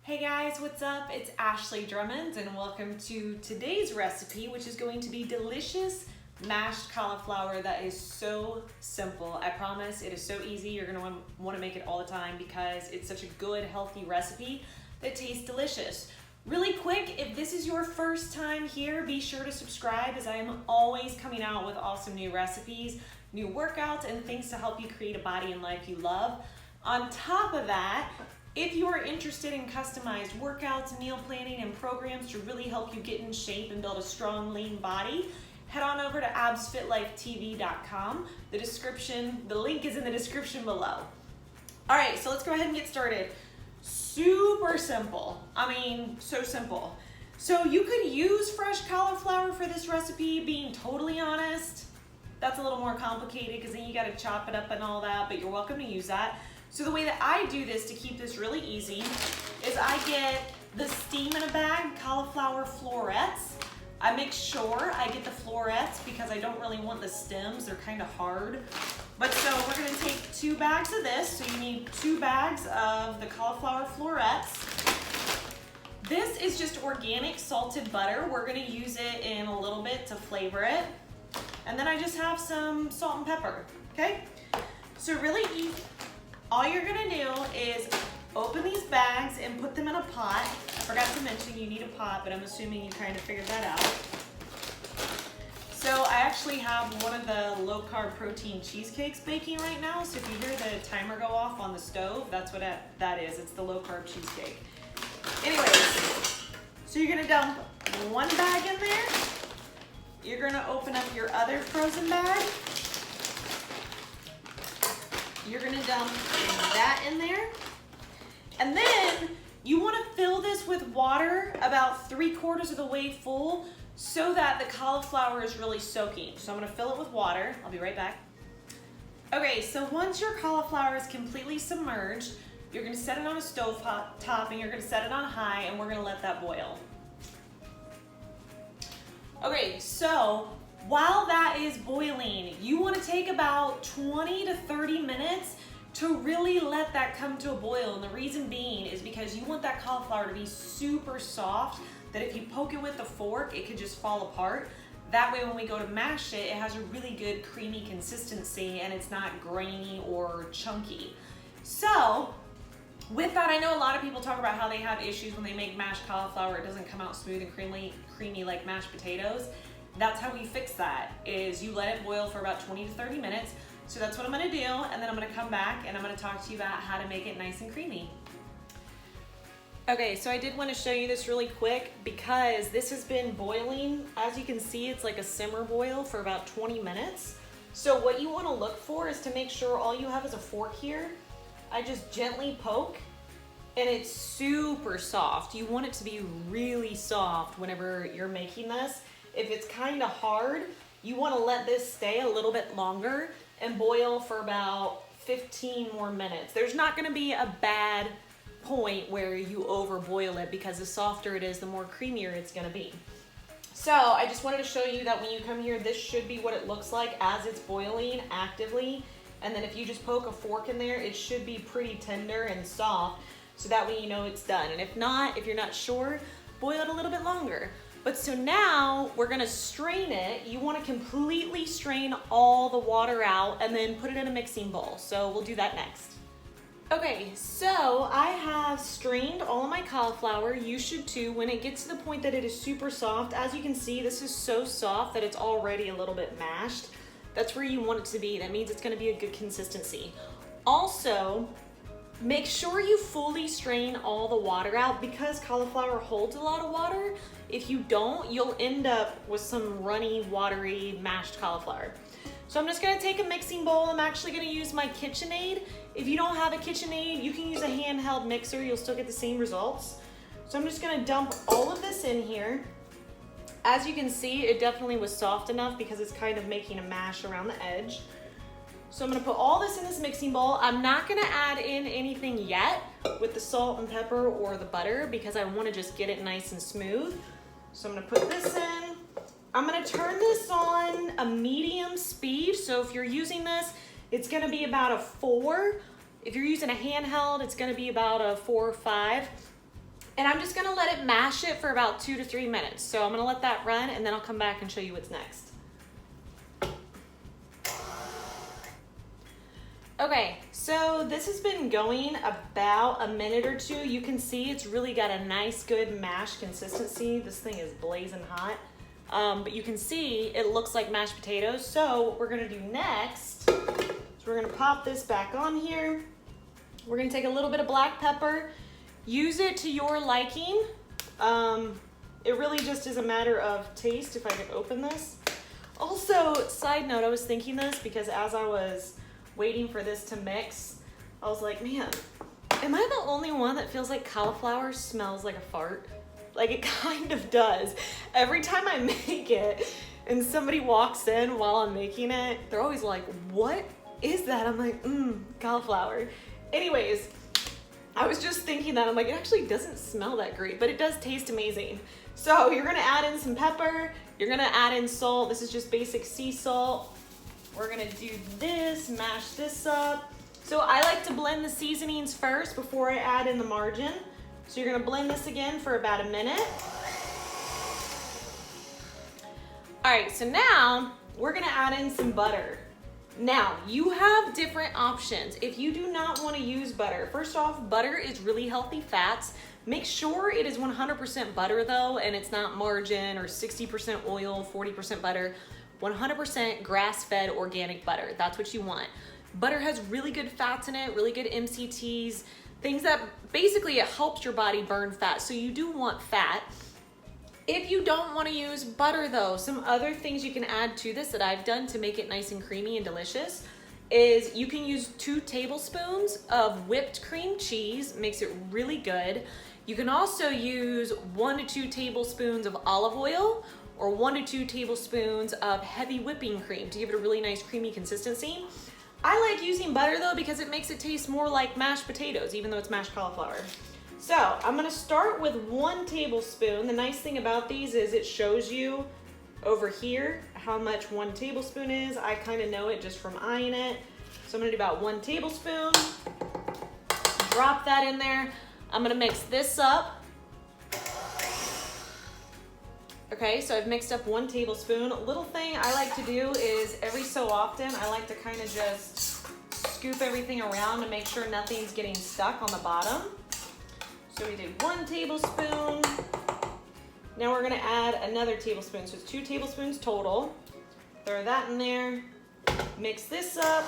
Hey guys, what's up? It's Ashley Drummonds and welcome to today's recipe, which is going to be delicious mashed cauliflower that is so simple. I promise it is so easy. You're going to want to make it all the time because it's such a good, healthy recipe that tastes delicious. Really quick, if this is your first time here, be sure to subscribe as I am always coming out with awesome new recipes, new workouts, and things to help you create a body and life you love. On top of that, if you are interested in customized workouts, meal planning, and programs to really help you get in shape and build a strong, lean body, head on over to absfitlifetv.com. The link is in the description below. All right, so let's go ahead and get started. Super simple. I mean, so simple. So you could use fresh cauliflower for this recipe, being totally honest. That's a little more complicated because then you gotta chop it up and all that, but you're welcome to use that. So the way that I do this to keep this really easy is I get the steam in a bag, cauliflower florets. I make sure I get the florets because I don't really want the stems, they're kind of hard. But so we're gonna take 2 bags of this, so you need 2 bags of the cauliflower florets. This is just organic salted butter. We're gonna use it in a little bit to flavor it. And then I just have some salt and pepper, okay? So really easy. All you're gonna do is open these bags and put them in a pot. I forgot to mention you need a pot, but I'm assuming you kind of figured that out. So I actually have one of the low-carb protein cheesecakes baking right now. So if you hear the timer go off on the stove, that's what that is. It's the low-carb cheesecake. Anyways, so you're gonna dump 1 bag in there. You're gonna open up your other frozen bag. You're gonna dump that in there. And then you wanna fill this with water about 3/4 of the way full so that the cauliflower is really soaking. So I'm gonna fill it with water. I'll be right back. Okay, so once your cauliflower is completely submerged, you're gonna set it on a stove top and you're gonna set it on high and we're gonna let that boil. Okay, so while that is boiling, you want to take about 20 to 30 minutes to really let that come to a boil. And the reason being is because you want that cauliflower to be super soft, that if you poke it with a fork, it could just fall apart. That way when we go to mash it, it has a really good creamy consistency and it's not grainy or chunky. So with that, I know a lot of people talk about how they have issues when they make mashed cauliflower. It doesn't come out smooth and creamy like mashed potatoes. That's how we fix that, is you let it boil for about 20 to 30 minutes. So that's what I'm gonna do, and then I'm gonna come back and I'm gonna talk to you about how to make it nice and creamy. Okay, so I did wanna show you this really quick because this has been boiling. As you can see, it's like a simmer boil for about 20 minutes. So what you wanna look for is to make sure all you have is a fork here. I just gently poke and it's super soft. You want it to be really soft whenever you're making this. If it's kind of hard, you want to let this stay a little bit longer and boil for about 15 more minutes. There's not going to be a bad point where you overboil it because the softer it is, the more creamier it's going to be. So I just wanted to show you that when you come here, this should be what it looks like as it's boiling actively. And then if you just poke a fork in there, it should be pretty tender and soft. So that way you know it's done. And if not, if you're not sure, boil it a little bit longer. But so now we're gonna strain it. You wanna completely strain all the water out and then put it in a mixing bowl. So we'll do that next. Okay, so I have strained all of my cauliflower. You should too. When it gets to the point that it is super soft, as you can see, this is so soft that it's already a little bit mashed. That's where you want it to be. That means it's gonna be a good consistency. Also, make sure you fully strain all the water out because cauliflower holds a lot of water. If you don't, you'll end up with some runny, watery, mashed cauliflower. So I'm just gonna take a mixing bowl. I'm actually gonna use my KitchenAid. If you don't have a KitchenAid, you can use a handheld mixer. You'll still get the same results. So I'm just gonna dump all of this in here. As you can see, it definitely was soft enough because it's kind of making a mash around the edge. So I'm gonna put all this in this mixing bowl. I'm not gonna add in anything yet with the salt and pepper or the butter because I wanna just get it nice and smooth. So I'm gonna put this in. I'm gonna turn this on a medium speed. So if you're using this, it's gonna be about a 4. If you're using a handheld, it's gonna be about a 4 or 5. And I'm just gonna let it mash it for about 2 to 3 minutes. So I'm gonna let that run and then I'll come back and show you what's next. Okay, so this has been going about a minute or two. You can see it's really got a nice, good mash consistency. This thing is blazing hot. But you can see it looks like mashed potatoes. So what we're gonna do next is we're gonna pop this back on here. We're gonna take a little bit of black pepper, use it to your liking. It really just is a matter of taste. If I could open this. Also, side note, I was thinking this because as I was waiting for this to mix, I was like, man, am I the only one that feels like cauliflower smells like a fart? Like, it kind of does. Every time I make it and somebody walks in while I'm making it, they're always like, what is that? I'm like, cauliflower. Anyways, I was just thinking that. I'm like, it actually doesn't smell that great, but it does taste amazing. So you're gonna add in some pepper. You're gonna add in salt. This is just basic sea salt. We're gonna do this, mash this up. So I like to blend the seasonings first before I add in the margarine. So you're gonna blend this again for about a minute. All right, so now we're gonna add in some butter. Now, you have different options. If you do not wanna use butter, first off, butter is really healthy fats. Make sure it is 100% butter though, and it's not margarine or 60% oil, 40% butter. 100% grass-fed organic butter. That's what you want. Butter has really good fats in it, really good MCTs, things that basically it helps your body burn fat. So you do want fat. If you don't want to use butter though, some other things you can add to this that I've done to make it nice and creamy and delicious is you can use 2 tablespoons of whipped cream cheese, makes it really good. You can also use 1 to 2 tablespoons of olive oil or 1 to 2 tablespoons of heavy whipping cream to give it a really nice creamy consistency. I like using butter though because it makes it taste more like mashed potatoes, even though it's mashed cauliflower. So I'm gonna start with 1 tablespoon. The nice thing about these is it shows you over here how much 1 tablespoon is. I kind of know it just from eyeing it. So I'm gonna do about 1 tablespoon. Drop that in there. I'm gonna mix this up. Okay, so I've mixed up 1 tablespoon. A little thing I like to do is every so often, I like to kind of just scoop everything around to make sure nothing's getting stuck on the bottom. So we did 1 tablespoon. Now we're gonna add another tablespoon. So it's 2 tablespoons total. Throw that in there, mix this up.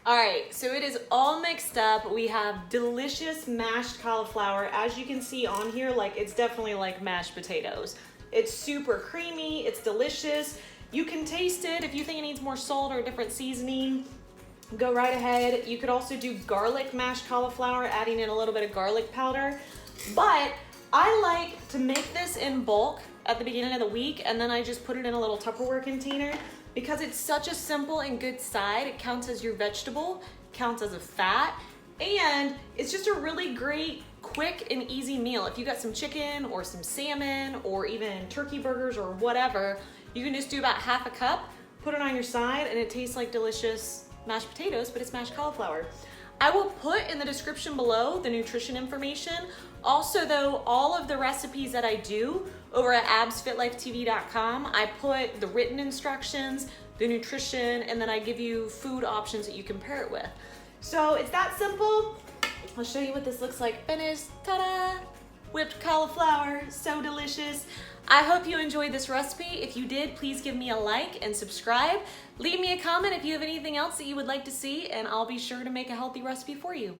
All right, so it is all mixed up. We have delicious mashed cauliflower. As you can see on here, like it's definitely like mashed potatoes. It's super creamy, it's delicious. You can taste it. If you think it needs more salt or a different seasoning, go right ahead. You could also do garlic mashed cauliflower, adding in a little bit of garlic powder. But I like to make this in bulk at the beginning of the week, and then I just put it in a little Tupperware container. Because it's such a simple and good side, it counts as your vegetable, counts as a fat, and it's just a really great, quick and easy meal. If you got some chicken or some salmon or even turkey burgers or whatever, you can just do about half a cup, put it on your side, and it tastes like delicious mashed potatoes, but it's mashed cauliflower. I will put in the description below the nutrition information. Also though, all of the recipes that I do over at absfitlifetv.com, I put the written instructions, the nutrition, and then I give you food options that you can pair it with. So it's that simple. I'll show you what this looks like finished. Ta-da! Whipped cauliflower, so delicious. I hope you enjoyed this recipe. If you did, please give me a like and subscribe. Leave me a comment if you have anything else that you would like to see, and I'll be sure to make a healthy recipe for you.